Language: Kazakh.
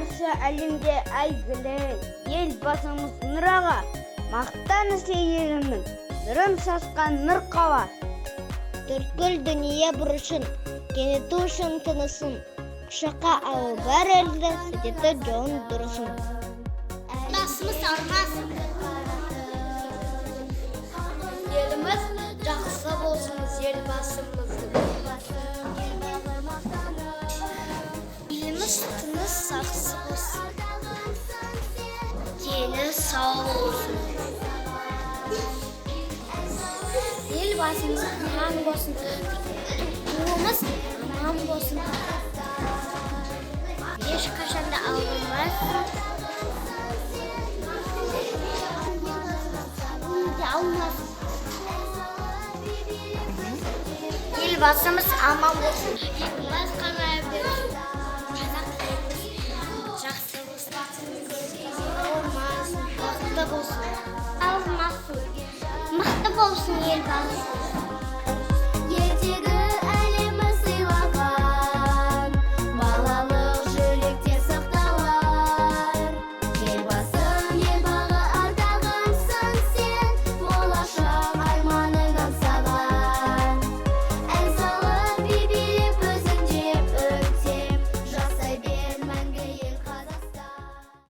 барша әлемде әйгілі елбасымыз Нұр аға, мақтаныш елінің нұрын шашқан нұр қала. Төрткүл дүние бұрышын, кенеті үшін тынысын, құшаққа алып бар елді сәтеті жауын дұрысын. Басымыз армас. Еліміз жақсы болсын, елбасымыздың. Еліміз тыныс сақсы болсын. Дені сау болсын. Елбасымыз аман болсын. Туымыз аман болсын. Ешқашанда алынбасын. Елбасымыз аман болсын. Еліміз қамай берсін. Қазақ еліміз жақсы болсын. Болмасын. Бақытты болсын. Алмасын. Мықты болсын елбасы.